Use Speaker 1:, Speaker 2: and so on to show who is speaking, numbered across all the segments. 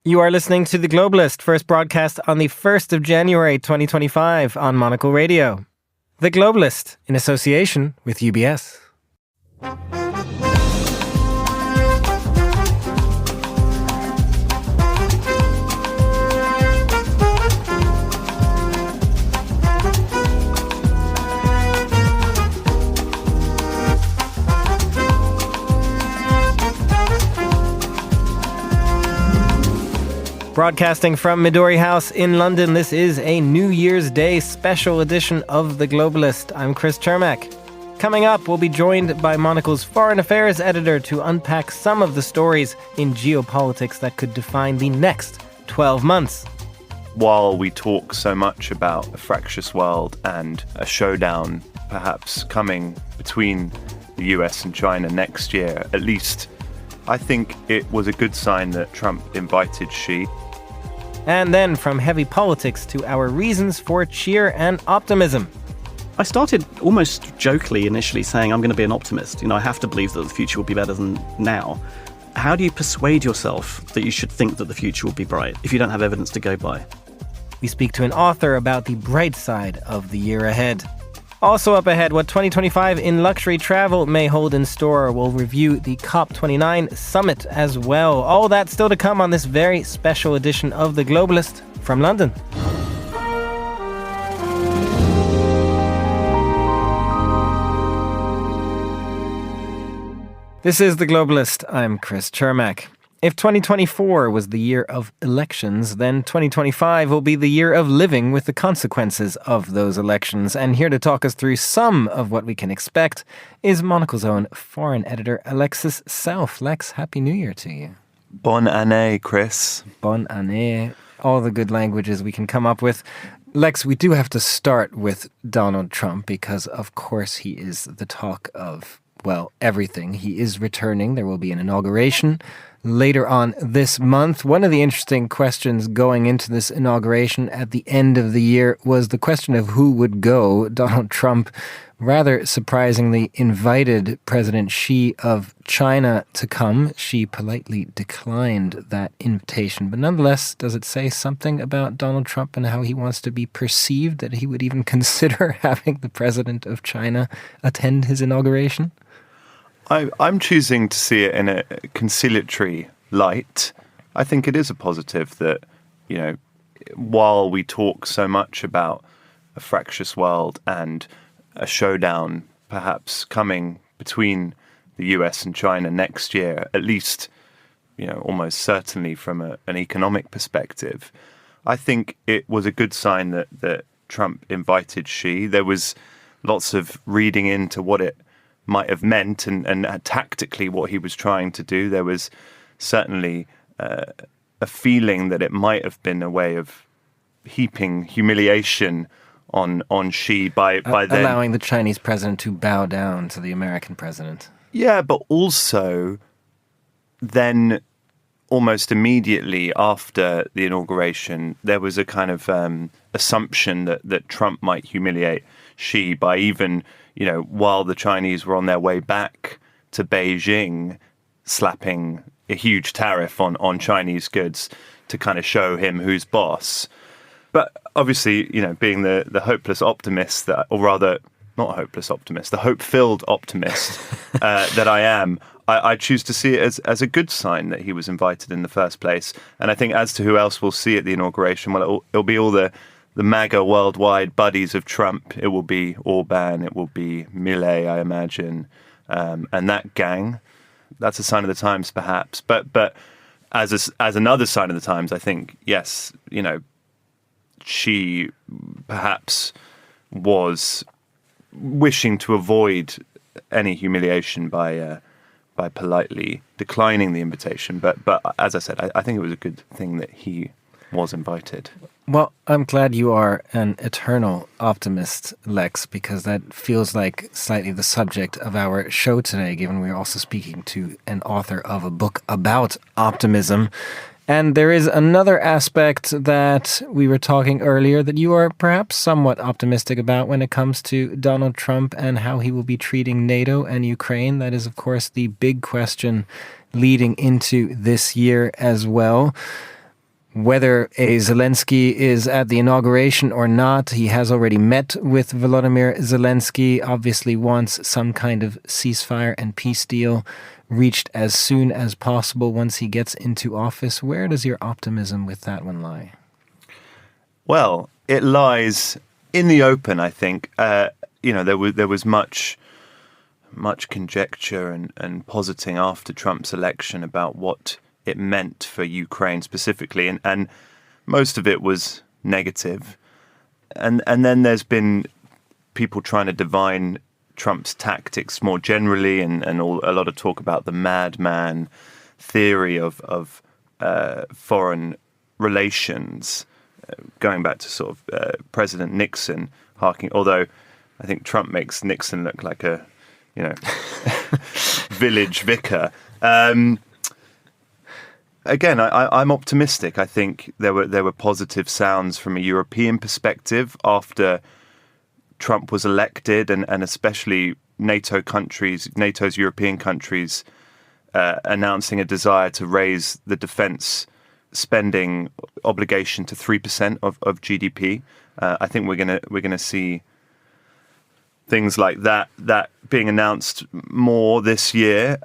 Speaker 1: You are listening to The Globalist, first broadcast on the 1st of January 2025 on Monocle Radio. The Globalist, in association with UBS. Broadcasting from Midori House in London, this is a New Year's Day special edition of The Globalist. I'm Chris Cermak. Coming up, we'll be joined by Monocle's foreign affairs editor to unpack some of the stories in geopolitics that could define the next 12 months.
Speaker 2: While we talk so much about a fractious world and a showdown perhaps coming between the US and China next year, at least I think it was a good sign that Trump invited Xi.
Speaker 1: And then from heavy politics to our reasons for cheer and optimism.
Speaker 3: I started almost jokingly initially saying I'm going to be an optimist. I have to believe that the future will be better than now. How do you persuade yourself that you should think that the future will be bright if you don't have evidence to go by?
Speaker 1: We speak to an author about the bright side of the year ahead. Also up ahead, what 2025 in luxury travel may hold in store. We'll review the COP29 summit as well. All that still to come on this very special edition of The Globalist from London. This is The Globalist. I'm Chris Cermak. If 2024 was the year of elections, then 2025 will be the year of living with the consequences of those elections. And here to talk us through some of what we can expect is Monocle's own foreign editor, Alexis Self. Lex, Happy New Year to you.
Speaker 2: Bonne année, Chris.
Speaker 1: Bonne année. All the good languages we can come up with. Lex, we do have to start with Donald Trump because, of course, he is the talk of, well, everything. He is returning. There will be an inauguration later on this month. One of the interesting questions going into this inauguration at the end of the year was the question of who would go. Donald Trump rather surprisingly invited President Xi of China to come. Xi politely declined that invitation. But nonetheless, does it say something about Donald Trump and how he wants to be perceived, that he would even consider having the president of China attend his inauguration?
Speaker 2: I'm choosing to see it in a conciliatory light. I think it is a positive that, while we talk so much about a fractious world and a showdown perhaps coming between the US and China next year, at least, almost certainly from an economic perspective, I think it was a good sign that Trump invited Xi. There was lots of reading into what it might have meant and tactically what he was trying to do. There was certainly a feeling that it might have been a way of heaping humiliation on Xi by then
Speaker 1: allowing the Chinese president to bow down to the American president.
Speaker 2: Yeah, but also then almost immediately after the inauguration, there was a kind of assumption that Trump might humiliate Xi by even, while the Chinese were on their way back to Beijing, slapping a huge tariff on Chinese goods to kind of show him who's boss. But obviously, being the hopeless optimist, the hope-filled optimist that I am, I choose to see it as a good sign that he was invited in the first place. And I think as to who else will see at the inauguration, well, it'll be all the MAGA worldwide buddies of Trump. It will be Orban, it will be Millet, I imagine, and that gang. That's a sign of the times, perhaps. But as another sign of the times, I think, yes, she perhaps was wishing to avoid any humiliation by politely declining the invitation. But as I said, I think it was a good thing that he was invited.
Speaker 1: Well, I'm glad you are an eternal optimist, Lex, because that feels like slightly the subject of our show today, given we're also speaking to an author of a book about optimism. And there is another aspect that we were talking earlier that you are perhaps somewhat optimistic about when it comes to Donald Trump and how he will be treating NATO and Ukraine. That is, of course, the big question leading into this year as well. whether a Zelensky is at the inauguration or not. He has already met with Volodymyr Zelensky, obviously wants some kind of ceasefire and peace deal reached as soon as possible once he gets into office. Where does your optimism with that one lie?
Speaker 2: Well, it lies in the open, I think. There was much conjecture and positing after Trump's election about what it meant for Ukraine specifically, and most of it was negative. And then there's been people trying to divine Trump's tactics more generally, and a lot of talk about the madman theory of foreign relations, going back to sort of President Nixon, although I think Trump makes Nixon look like a village vicar. Again, I'm optimistic. I think there were positive sounds from a European perspective after Trump was elected, and especially NATO's European countries announcing a desire to raise the defense spending obligation to 3% of GDP. I think we're gonna see things like that being announced more this year.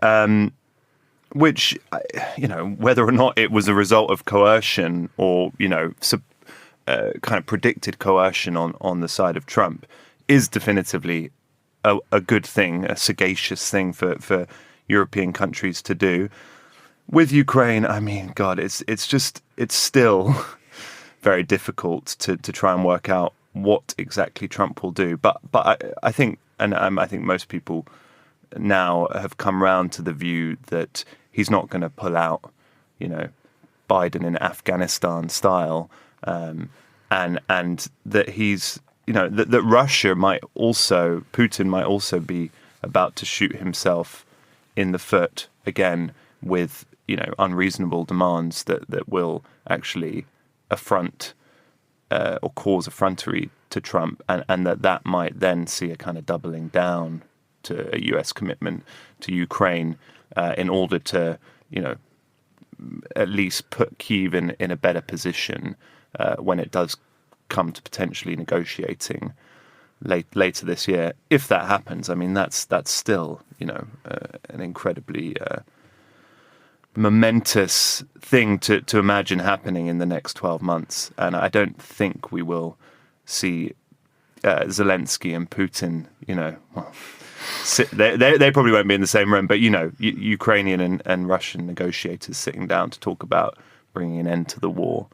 Speaker 2: Which, whether or not it was a result of coercion or, kind of predicted coercion on the side of Trump, is definitively a good thing, a sagacious thing for European countries to do. With Ukraine, I mean, God, it's still very difficult to try and work out what exactly Trump will do. But I think, and I think most people now have come round to the view that he's not going to pull out, Biden in Afghanistan style, and that he's, that Putin might also be about to shoot himself in the foot again with, unreasonable demands that will actually affront or cause effrontery to Trump, and that might then see a kind of doubling down to a US commitment to Ukraine in order to, at least put Kyiv in a better position when it does come to potentially negotiating later this year. If that happens, I mean, that's still, an incredibly momentous thing to imagine happening in the next 12 months. And I don't think we will see Zelensky and Putin, they probably won't be in the same room, but Ukrainian and Russian negotiators sitting down to talk about bringing an end to the war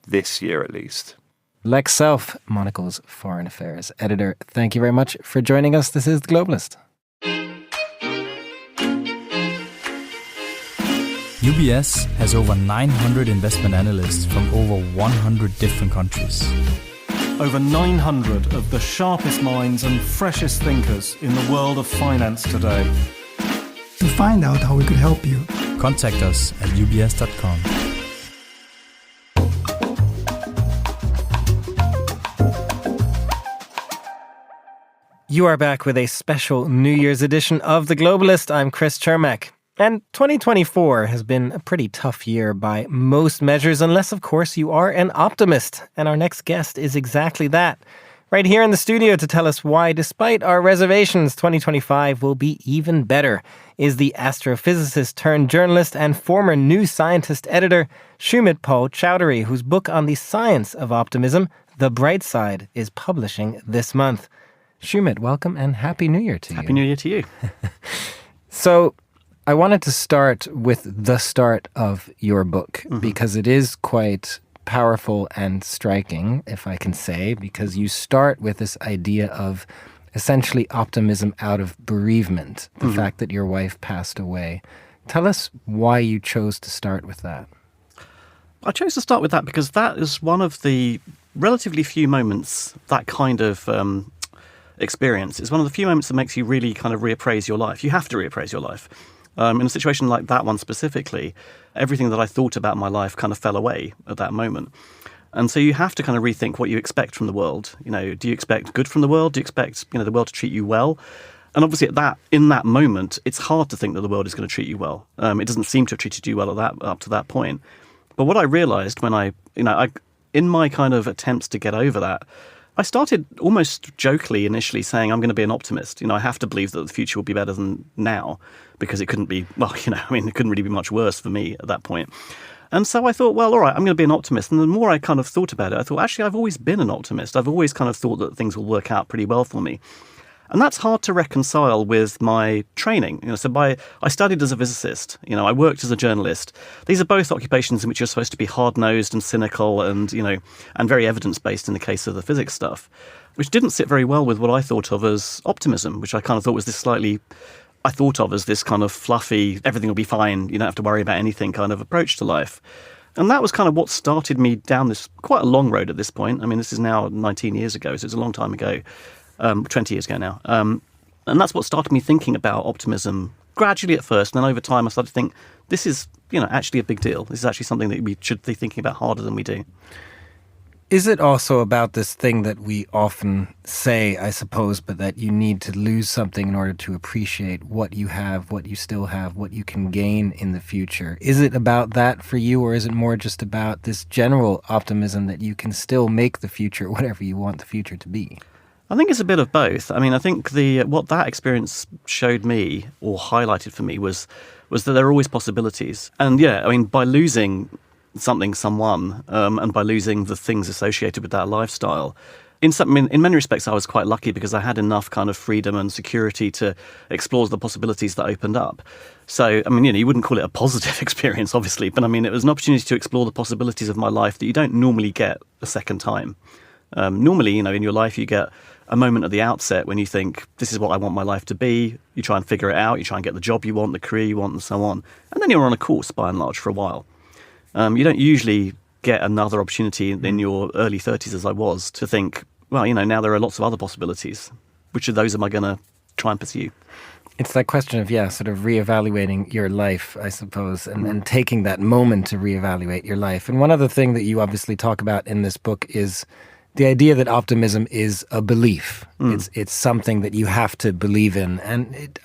Speaker 2: this year at least.
Speaker 1: Lex Self, Monocle's foreign affairs editor, thank you very much for joining us. This is The Globalist.
Speaker 4: UBS has over 900 investment analysts from over 100 different countries.
Speaker 5: Over 900 of the sharpest minds and freshest thinkers in the world of finance today.
Speaker 6: To find out how we could help you,
Speaker 4: contact us at ubs.com.
Speaker 1: You are back with a special New Year's edition of The Globalist. I'm Chris Cermak. And 2024 has been a pretty tough year by most measures, unless, of course, you are an optimist. And our next guest is exactly that. Right here in the studio to tell us why, despite our reservations, 2025 will be even better is the astrophysicist turned journalist and former New Scientist editor, Shumit Paul Chowdhury, whose book on the science of optimism, The Bright Side, is publishing this month. Shumit, welcome and Happy New Year to you.
Speaker 3: Happy New Year to you.
Speaker 1: So, I wanted to start with the start of your book, because it is quite powerful and striking, if I can say, because you start with this idea of essentially optimism out of bereavement, the fact that your wife passed away. Tell us why you chose to start with that.
Speaker 3: I chose to start with that because that is one of the relatively few moments, that kind of experience is one of the few moments that makes you really kind of reappraise your life. You have to reappraise your life. In a situation like that one specifically, everything that I thought about my life kind of fell away at that moment. And so you have to kind of rethink what you expect from the world. Do you expect good from the world? Do you expect, the world to treat you well? And obviously in that moment, it's hard to think that the world is going to treat you well. It doesn't seem to have treated you well up to that point. But what I realized when in my kind of attempts to get over that, I started almost jokingly initially saying, I'm going to be an optimist. I have to believe that the future will be better than now, because it couldn't be, it couldn't really be much worse for me at that point. And so I thought, well, all right, I'm going to be an optimist. And the more I kind of thought about it, I thought, actually, I've always been an optimist. I've always kind of thought that things will work out pretty well for me. And that's hard to reconcile with my training. I studied as a physicist. I worked as a journalist. These are both occupations in which you're supposed to be hard-nosed and cynical and very evidence-based in the case of the physics stuff, which didn't sit very well with what I thought of as optimism, which I kind of thought was I thought of as this kind of fluffy, everything will be fine, you don't have to worry about anything kind of approach to life. And that was kind of what started me down this quite a long road at this point. I mean, this is now 19 years ago, so it's a long time ago. 20 years ago now. And that's what started me thinking about optimism gradually at first. And then over time, I started to think, this is, actually a big deal. This is actually something that we should be thinking about harder than we do.
Speaker 1: Is it also about this thing that we often say, I suppose, but that you need to lose something in order to appreciate what you have, what you still have, what you can gain in the future? Is it about that for you, or is it more just about this general optimism that you can still make the future whatever you want the future to be?
Speaker 3: I think it's a bit of both. I mean, I think what that experience showed me or highlighted for me was that there are always possibilities. And by losing someone, and by losing the things associated with that lifestyle, in many respects, I was quite lucky because I had enough kind of freedom and security to explore the possibilities that opened up. So, you wouldn't call it a positive experience, obviously, but it was an opportunity to explore the possibilities of my life that you don't normally get a second time. Normally, in your life, you get a moment at the outset when you think, this is what I want my life to be. You try and figure it out. You try and get the job you want, the career you want, and so on. And then you're on a course, by and large, for a while. You don't usually get another opportunity in your early 30s, as I was, to think, well, now there are lots of other possibilities. Which of those am I going to try and pursue?
Speaker 1: It's that question of, sort of reevaluating your life, I suppose, and taking that moment to reevaluate your life. And one other thing that you obviously talk about in this book is the idea that optimism is a belief. It's something that you have to believe in. And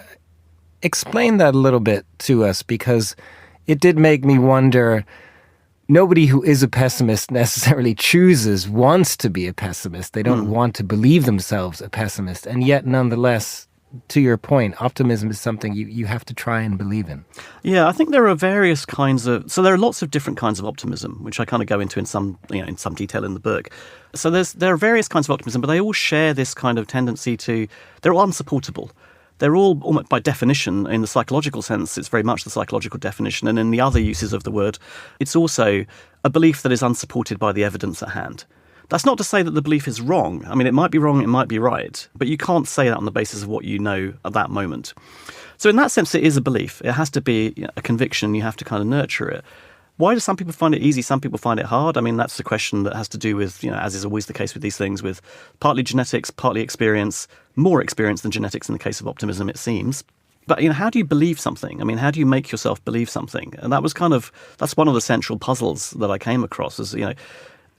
Speaker 1: explain that a little bit to us, because it did make me wonder, nobody who is a pessimist necessarily wants to be a pessimist. They don't want to believe themselves a pessimist. And yet, nonetheless, to your point, optimism is something you have to try and believe in.
Speaker 3: Yeah, I think there are various kinds of... So there are lots of different kinds of optimism, which I kind of go into in some detail in the book. So there are various kinds of optimism, but they all share this kind of tendency to... They're all unsupportable. They're all, almost by definition, in the psychological sense, it's very much the psychological definition. And in the other uses of the word, it's also a belief that is unsupported by the evidence at hand. That's not to say that the belief is wrong. It might be wrong, it might be right, but you can't say that on the basis of what you know at that moment. So in that sense, it is a belief. It has to be a conviction. You have to kind of nurture it. Why do some people find it easy? Some people find it hard. That's the question that has to do with, as is always the case with these things, with partly genetics, partly experience, more experience than genetics in the case of optimism, it seems. But, how do you believe something? How do you make yourself believe something? And that's one of the central puzzles that I came across is,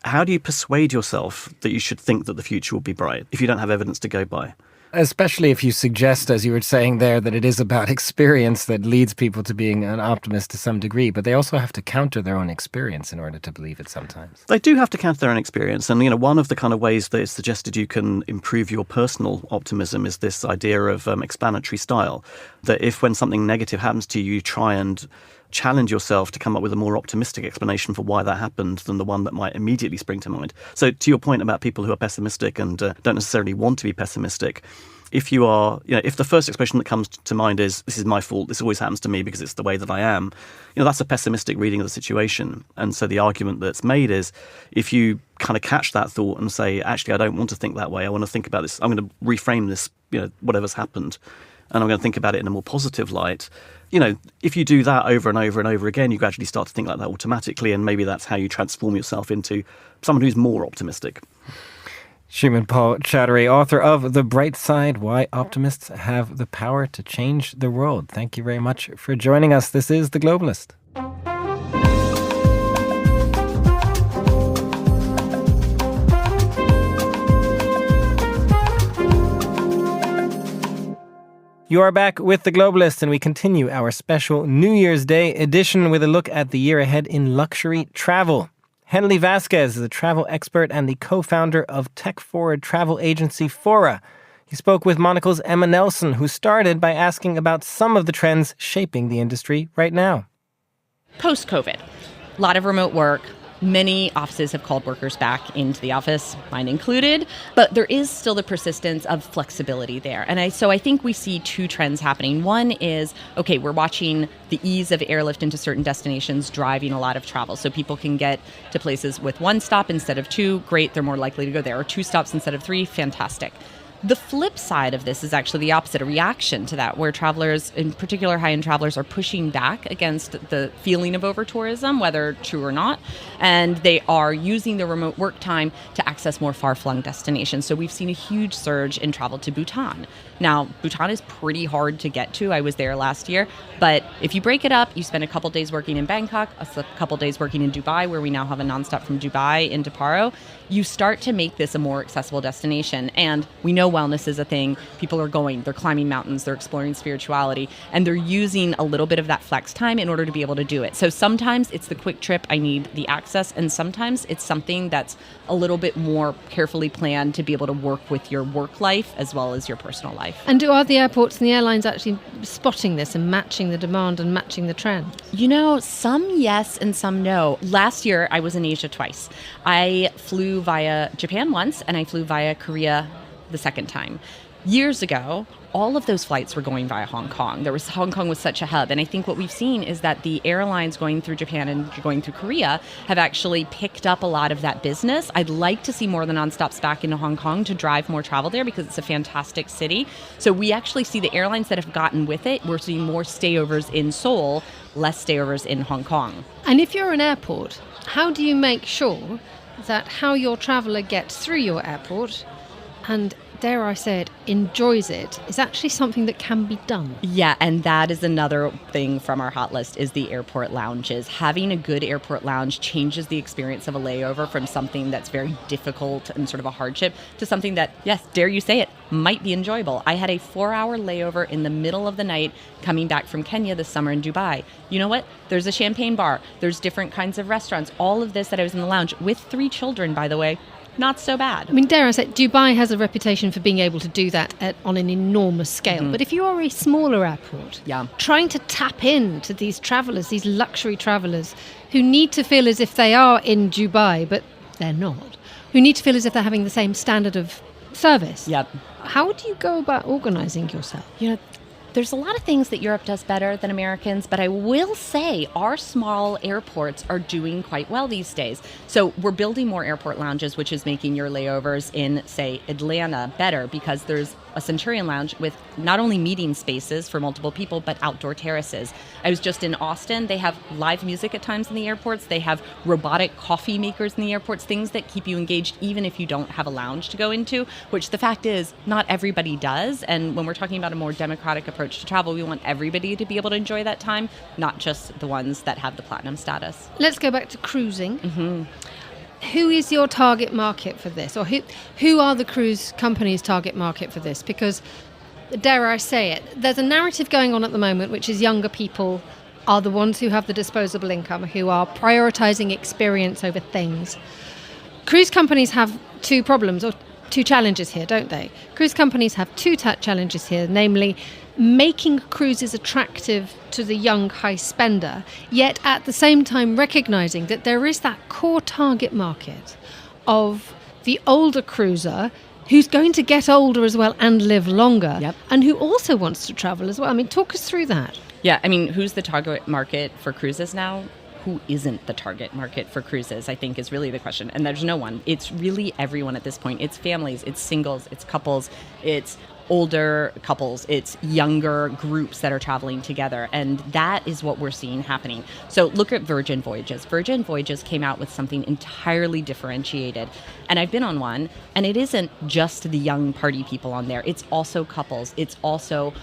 Speaker 3: how do you persuade yourself that you should think that the future will be bright if you don't have evidence to go by?
Speaker 1: Especially if you suggest, as you were saying there, that it is about experience that leads people to being an optimist to some degree, but they also have to counter their own experience in order to believe it sometimes.
Speaker 3: They do have to counter their own experience. And, one of the kind of ways that it's suggested you can improve your personal optimism is this idea of explanatory style, that if when something negative happens to you, you try and challenge yourself to come up with a more optimistic explanation for why that happened than the one that might immediately spring to mind. So to your point about people who are pessimistic and don't necessarily want to be pessimistic, if you are, if the first expression that comes to mind is, this is my fault, this always happens to me because it's the way that I am, that's a pessimistic reading of the situation. And so the argument that's made is, if you kind of catch that thought and say, actually, I don't want to think that way, I want to think about this, I'm going to reframe this, whatever's happened, and I'm going to think about it in a more positive light. If you do that over and over and over again, you gradually start to think like that automatically, and maybe that's how you transform yourself into someone who's more optimistic.
Speaker 1: Shimon Paul Chattery, author of The Bright Side, Why Optimists Have the Power to Change the World. Thank you very much for joining us. This is The Globalist. You are back with The Globalist, and we continue our special New Year's Day edition with a look at the year ahead in luxury travel. Henley Vasquez is a travel expert and the co-founder of tech-forward travel agency Fora. He spoke with Monocle's Emma Nelson, who started by asking about some of the trends shaping the industry right now.
Speaker 7: Post-COVID, a lot of remote work. Many offices have called workers back into the office, mine included, but there is still the persistence of flexibility there. And so I think we see two trends happening. One is, okay, we're watching the ease of airlift into certain destinations driving a lot of travel. So people can get to places with one stop instead of two. Great, they're more likely to go there. Or two stops instead of three. Fantastic. The flip side of this is actually the opposite, a reaction to that, where travelers, in particular high-end travelers, are pushing back against the feeling of over-tourism, whether true or not, and they are using the remote work time to access more far-flung destinations. So we've seen a huge surge in travel to Bhutan. Now, Bhutan is pretty hard to get to. I was there last year, but if you break it up, you spend a couple days working in Bangkok, a couple days working in Dubai, where we now have a nonstop from Dubai into Paro, you start to make this a more accessible destination. And we know wellness is a thing. People are going, they're climbing mountains, they're exploring spirituality, and they're using a little bit of that flex time in order to be able to do it. So sometimes it's the quick trip, I need the access, and sometimes it's something that's a little bit more carefully planned to be able to work with your work life as well as your personal life.
Speaker 8: And are the airports and the airlines actually spotting this and matching the demand and matching the trend?
Speaker 7: You know, some yes and some no. Last year, I was in Asia twice. I flew via Japan once, and I flew via Korea the second time. Years ago, all of those flights were going via Hong Kong. Hong Kong was such a hub. And I think what we've seen is that the airlines going through Japan and going through Korea have actually picked up a lot of that business. I'd like to see more of the nonstops back into Hong Kong to drive more travel there because it's a fantastic city. So we actually see the airlines that have gotten with it. We're seeing more stayovers in Seoul, less stayovers in Hong Kong.
Speaker 8: And if you're an airport, how do you make sure that how your traveller gets through your airport and, dare I say it, enjoys it, is actually something that can be done?
Speaker 7: Yeah, and that is another thing from our hot list is the airport lounges. Having a good airport lounge changes the experience of a layover from something that's very difficult and sort of a hardship to something that, yes, dare you say it, might be enjoyable. I had a 4-hour layover in the middle of the night coming back from Kenya this summer in Dubai. You know what? There's a champagne bar. There's different kinds of restaurants. All of this that I was in the lounge with 3 children, by the way. Not so bad.
Speaker 8: I mean, dare I say, Dubai has a reputation for being able to do that on an enormous scale. Mm-hmm. But if you are a smaller airport, trying to tap into these travellers, these luxury travellers, who need to feel as if they are in Dubai, but they're not, who need to feel as if they're having the same standard of service.
Speaker 7: Yep.
Speaker 8: How do you go about organising yourself?
Speaker 7: You know, there's a lot of things that Europe does better than Americans, but I will say our small airports are doing quite well these days. So we're building more airport lounges, which is making your layovers in, say, Atlanta better because there's a Centurion lounge with not only meeting spaces for multiple people, but outdoor terraces. I was just in Austin. They have live music at times in the airports. They have robotic coffee makers in the airports, things that keep you engaged even if you don't have a lounge to go into, which the fact is not everybody does. And when we're talking about a more democratic approach to travel, we want everybody to be able to enjoy that time, not just the ones that have the platinum status.
Speaker 8: Let's go back to cruising.
Speaker 7: Mm-hmm.
Speaker 8: Who is your target market for this? Or who are the cruise companies' target market for this? Because, dare I say it, there's a narrative going on at the moment, which is younger people are the ones who have the disposable income, who are prioritising experience over things. Cruise companies have 2 problems, or 2 challenges here, don't they? Cruise companies have 2 challenges here, namely making cruises attractive to the young high spender, yet at the same time recognising that there is that core target market of the older cruiser who's going to get older as well and live longer, and who also wants to travel as well. I mean, talk us through that.
Speaker 7: Yeah, I mean, who's the target market for cruises now? Who isn't the target market for cruises, I think, is really the question. And there's no one. It's really everyone at this point. It's families, it's singles, it's couples, it's older couples, it's younger groups that are traveling together. And that is what we're seeing happening. So look at Virgin Voyages. Virgin Voyages came out with something entirely differentiated. And I've been on one, and it isn't just the young party people on there. It's also couples. It's also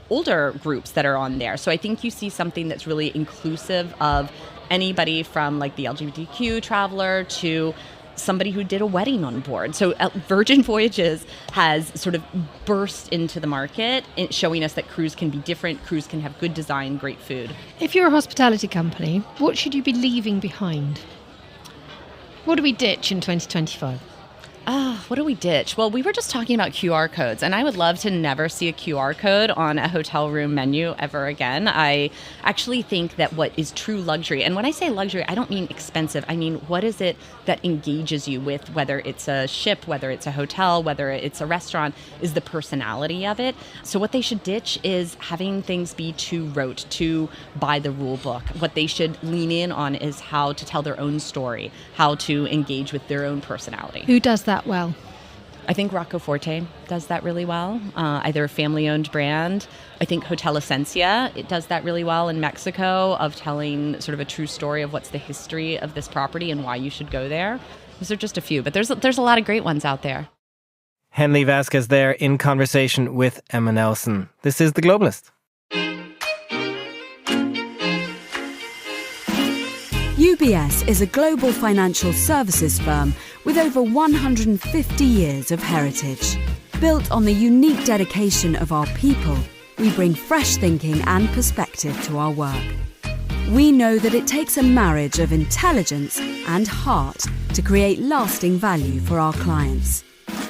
Speaker 7: older groups that are on there. So I think you see something that's really inclusive of anybody from like the LGBTQ traveler to somebody who did a wedding on board. So Virgin Voyages has sort of burst into the market, showing us that cruise can be different, cruise can have good design, great food.
Speaker 8: If you're a hospitality company, what should you be leaving behind? What do we ditch in 2025?
Speaker 7: What do we ditch? Well, we were just talking about QR codes, and I would love to never see a QR code on a hotel room menu ever again. I actually think that what is true luxury, and when I say luxury, I don't mean expensive. I mean, what is it that engages you with, whether it's a ship, whether it's a hotel, whether it's a restaurant, is the personality of it. So what they should ditch is having things be too rote, too by the rule book. What they should lean in on is how to tell their own story, how to engage with their own personality.
Speaker 8: Who does that well?
Speaker 7: I think Roccoforte does that really well, either a family-owned brand. I think Hotel Esencia, it does that really well in Mexico, of telling sort of a true story of what's the history of this property and why you should go there. Those are just a few, but there's a lot of great ones out there.
Speaker 1: Henley Vasquez there in conversation with Emma Nelson. This is The Globalist.
Speaker 9: UBS is a global financial services firm with over 150 years of heritage. Built on the unique dedication of our people, we bring fresh thinking and perspective to our work. We know that it takes a marriage of intelligence and heart to create lasting value for our clients.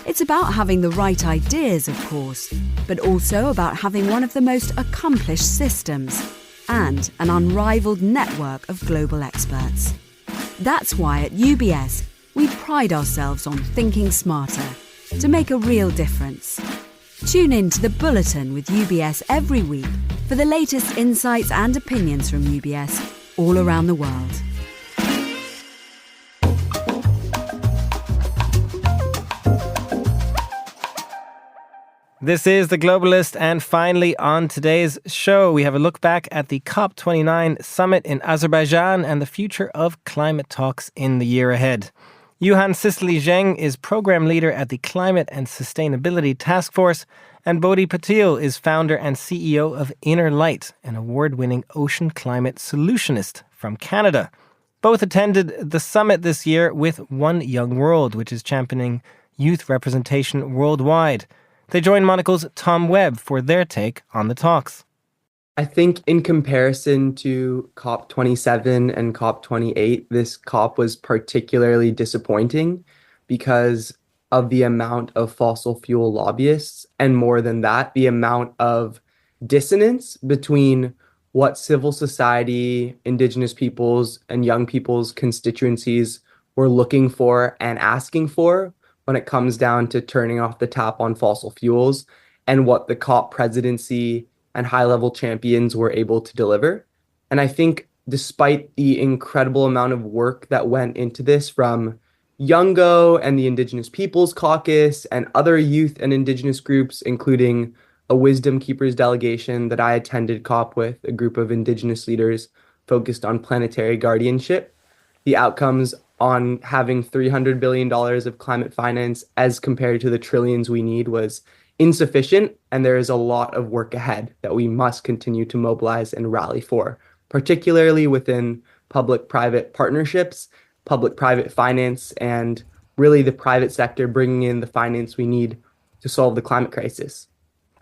Speaker 9: It's about having the right ideas, of course, but also about having one of the most accomplished systems and an unrivaled network of global experts. That's why at UBS, we pride ourselves on thinking smarter to make a real difference. Tune in to The Bulletin with UBS every week for the latest insights and opinions from UBS all around the world.
Speaker 1: This is The Globalist, and finally on today's show, we have a look back at the COP29 summit in Azerbaijan and the future of climate talks in the year ahead. Yuhan Cicely Zheng is program leader at the Climate and Sustainability Task Force, and Bodhi Patil is founder and CEO of Inner Light, an award-winning ocean climate solutionist from Canada. Both attended the summit this year with One Young World, which is championing youth representation worldwide. They join Monocle's Tom Webb for their take on the talks.
Speaker 10: I think in comparison to COP27 and COP28, this COP was particularly disappointing because of the amount of fossil fuel lobbyists, and more than that, the amount of dissonance between what civil society, indigenous peoples, and young people's constituencies were looking for and asking for when it comes down to turning off the tap on fossil fuels, and what the COP presidency and high-level champions were able to deliver. And I think despite the incredible amount of work that went into this from Youngo and the Indigenous Peoples Caucus and other youth and indigenous groups, including a Wisdom Keepers delegation that I attended COP with, a group of indigenous leaders focused on planetary guardianship, the outcomes on having $300 billion of climate finance as compared to the trillions we need was insufficient, and there is a lot of work ahead that we must continue to mobilize and rally for, particularly within public-private partnerships, public-private finance, and really the private sector bringing in the finance we need to solve the climate crisis.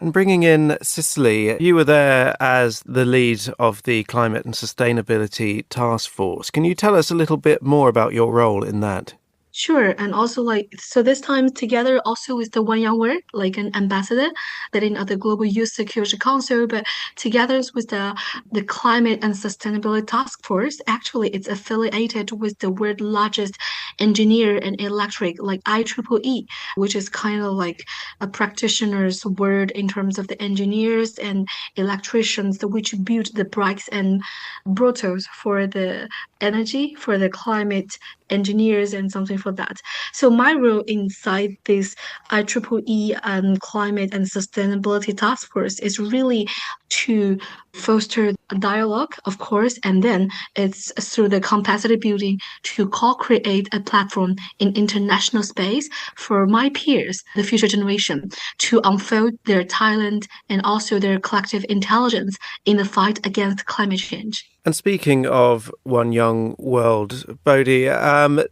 Speaker 11: And bringing in Cicely, you were there as the lead of the Climate and Sustainability Task Force. Can you tell us a little bit more about your role in that?
Speaker 12: Sure. And also so this time together also with the One Young World, like an ambassador that in the Global Youth Security Council, but together with the Climate and Sustainability Task Force, actually it's affiliated with the world's largest engineer and electric, like IEEE, which is kind of like a practitioner's word in terms of the engineers and electricians, which build the bricks and brotos for the energy, for the climate engineers and something for that. So my role inside this IEEE and Climate and Sustainability Task Force is really to foster a dialogue, of course, and then it's through the capacity building to co-create a platform in international space for my peers, the future generation, to unfold their talent and also their collective intelligence in the fight against climate change.
Speaker 11: And speaking of One Young World, Bodhi,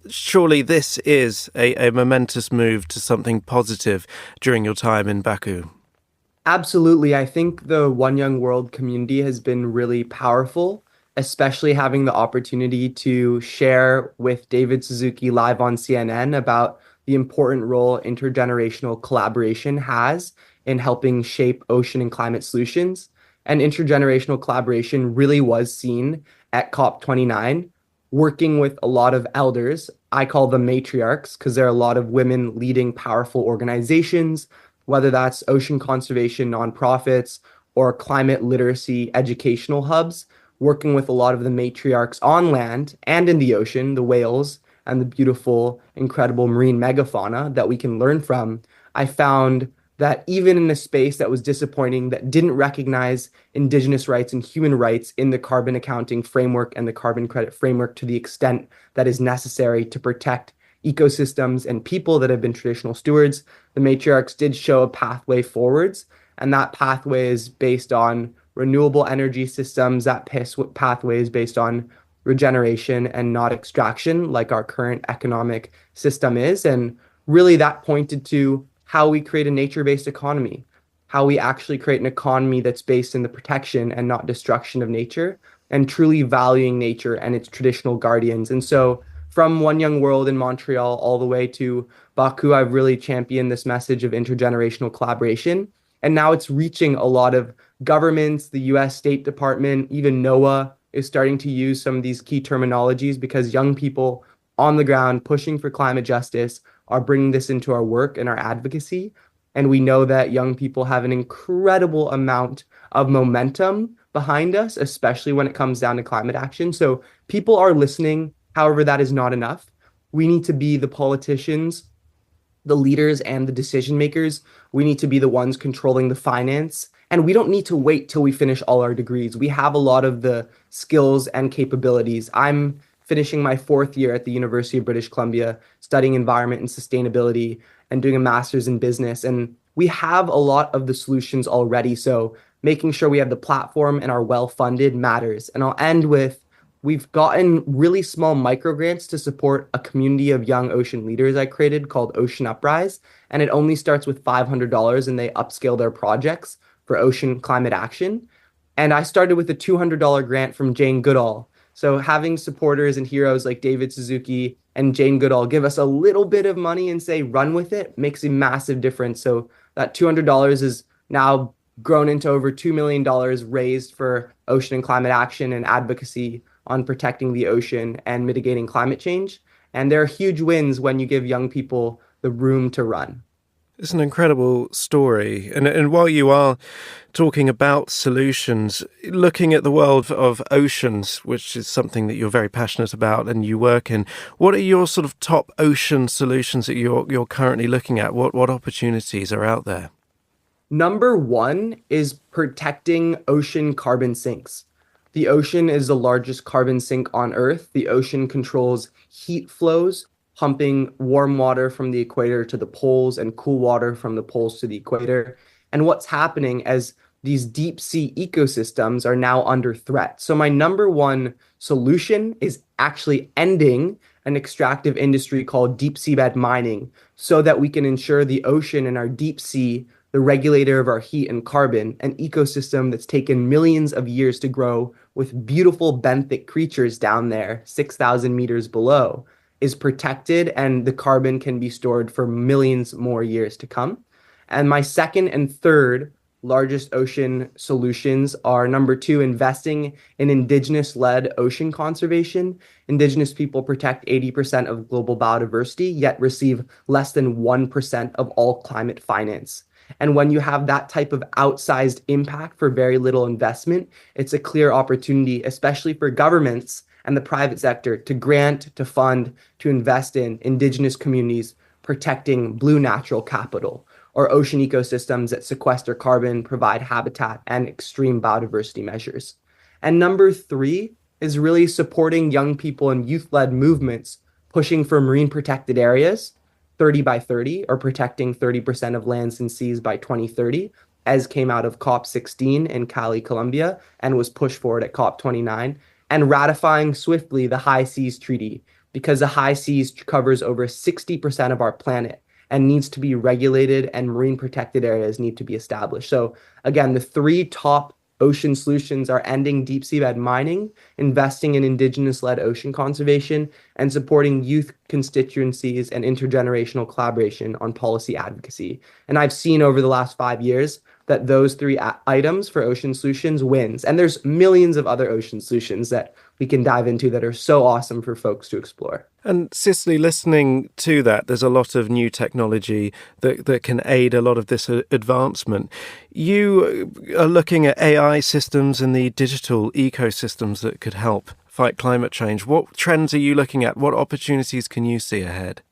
Speaker 11: surely this is a momentous move to something positive during your time in Baku.
Speaker 10: Absolutely. I think the One Young World community has been really powerful, especially having the opportunity to share with David Suzuki live on CNN about the important role intergenerational collaboration has in helping shape ocean and climate solutions. And intergenerational collaboration really was seen at COP29, working with a lot of elders. I call them matriarchs because there are a lot of women leading powerful organizations, whether that's ocean conservation nonprofits or climate literacy educational hubs, working with a lot of the matriarchs on land and in the ocean, the whales and the beautiful, incredible marine megafauna that we can learn from. I found that even in a space that was disappointing, that didn't recognize indigenous rights and human rights in the carbon accounting framework and the carbon credit framework to the extent that is necessary to protect ecosystems and people that have been traditional stewards, the matriarchs did show a pathway forwards. And that pathway is based on renewable energy systems. That pathway is based on regeneration and not extraction, like our current economic system is. And really that pointed to how we create a nature-based economy, how we actually create an economy that's based in the protection and not destruction of nature, and truly valuing nature and its traditional guardians. And so from One Young World in Montreal all the way to Baku, I've really championed this message of intergenerational collaboration. And now it's reaching a lot of governments, the US State Department, even NOAA is starting to use some of these key terminologies because young people on the ground pushing for climate justice are bringing this into our work and our advocacy. And we know that young people have an incredible amount of momentum behind us, especially when it comes down to climate action. So people are listening. However, that is not enough. We need to be the politicians, the leaders, and the decision makers. We need to be the ones controlling the finance. And we don't need to wait till we finish all our degrees. We have a lot of the skills and capabilities. I'm finishing my 4th year at the University of British Columbia, studying environment and sustainability and doing a master's in business. And we have a lot of the solutions already. So making sure we have the platform and are well-funded matters. And I'll end with, we've gotten really small micro grants to support a community of young ocean leaders I created called Ocean Uprise. And it only starts with $500 and they upscale their projects for ocean climate action. And I started with a $200 grant from Jane Goodall. So having supporters and heroes like David Suzuki and Jane Goodall give us a little bit of money and say, run with it, makes a massive difference. So that $200 is now grown into over $2 million raised for ocean and climate action and advocacy on protecting the ocean and mitigating climate change. And there are huge wins when you give young people the room to run.
Speaker 11: It's an incredible story. And while you are talking about solutions, looking at the world of oceans, which is something that you're very passionate about and you work in, what are your sort of top ocean solutions that you're currently looking at? What opportunities are out there?
Speaker 10: Number one is protecting ocean carbon sinks. The ocean is the largest carbon sink on Earth. The ocean controls heat flows, pumping warm water from the equator to the poles and cool water from the poles to the equator. And what's happening as these deep sea ecosystems are now under threat. So my number one solution is actually ending an extractive industry called deep seabed mining so that we can ensure the ocean and our deep sea, the regulator of our heat and carbon, an ecosystem that's taken millions of years to grow with beautiful benthic creatures down there, 6,000 meters below, is protected and the carbon can be stored for millions more years to come. And my second and third largest ocean solutions are number two, investing in indigenous-led ocean conservation. Indigenous people protect 80% of global biodiversity, yet receive less than 1% of all climate finance. And when you have that type of outsized impact for very little investment, it's a clear opportunity, especially for governments and the private sector, to grant, to fund, to invest in indigenous communities protecting blue natural capital. or ocean ecosystems that sequester carbon, provide habitat, and extreme biodiversity measures. And number 3 is really supporting young people and youth-led movements pushing for marine protected areas, 30 by 30, or protecting 30% of lands and seas by 2030, as came out of COP16 in Cali, Colombia, and was pushed forward at COP29, and ratifying swiftly the High Seas Treaty, because the high seas covers over 60% of our planet and needs to be regulated, and marine protected areas need to be established. So again, the 3 top ocean solutions are ending deep seabed mining, investing in indigenous-led ocean conservation, and supporting youth constituencies and intergenerational collaboration on policy advocacy. And I've seen over the last 5 years that those 3 items for ocean solutions wins. And there's millions of other ocean solutions that we can dive into that are so awesome for folks to explore.
Speaker 11: And Cicely, listening to that, there's a lot of new technology that can aid a lot of this advancement. You are looking at AI systems and the digital ecosystems that could help fight climate change. What trends are you looking at? What opportunities can you see ahead?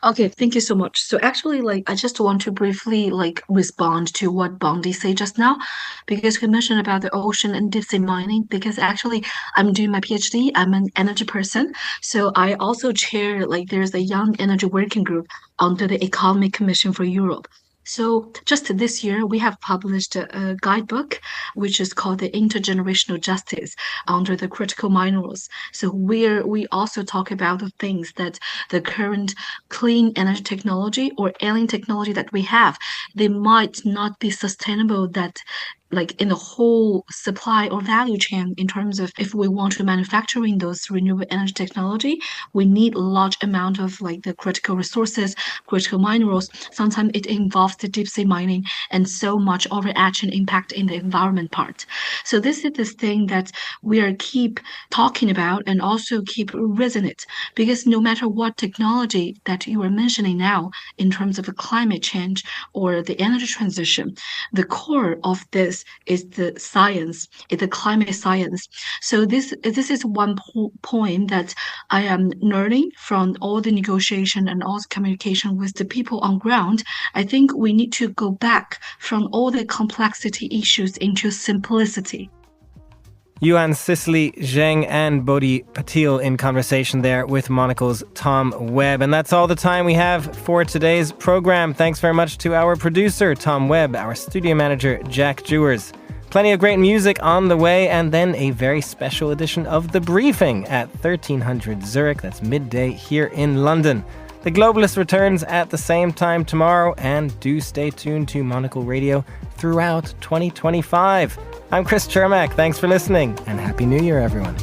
Speaker 12: Okay, thank you so much. So actually, I just want to briefly respond to what Bondi said just now, because we mentioned about the ocean and deep sea mining, because actually I'm doing my PhD, I'm an energy person. So I also chair, there's a young energy working group under the Economic Commission for Europe. So just this year, we have published a guidebook, which is called the Intergenerational Justice under the critical minerals. So where we also talk about the things that the current clean energy technology or alien technology that we have, they might not be sustainable that in the whole supply or value chain, in terms of if we want to manufacturing those renewable energy technology, we need a large amount of the critical resources, critical minerals. Sometimes it involves the deep sea mining and so much overarching impact in the environment part. So this is this thing that we are keep talking about and also keep resonate, because no matter what technology that you are mentioning now in terms of the climate change or the energy transition, the core of this is the science, is the climate science. So this is one point that I am learning from all the negotiation and all the communication with the people on ground. I think we need to go back from all the complexity issues into simplicity.
Speaker 1: Yuan, Cicely, Zheng, and Bodhi Patil in conversation there with Monocle's Tom Webb. And that's all the time we have for today's program. Thanks very much to our producer, Tom Webb, our studio manager, Jack Jewers. Plenty of great music on the way, and then a very special edition of The Briefing at 1300 Zurich. That's midday here in London. The Globalist returns at the same time tomorrow, and do stay tuned to Monocle Radio throughout 2025. I'm Chris Cermak. Thanks for listening, and Happy New Year, everyone.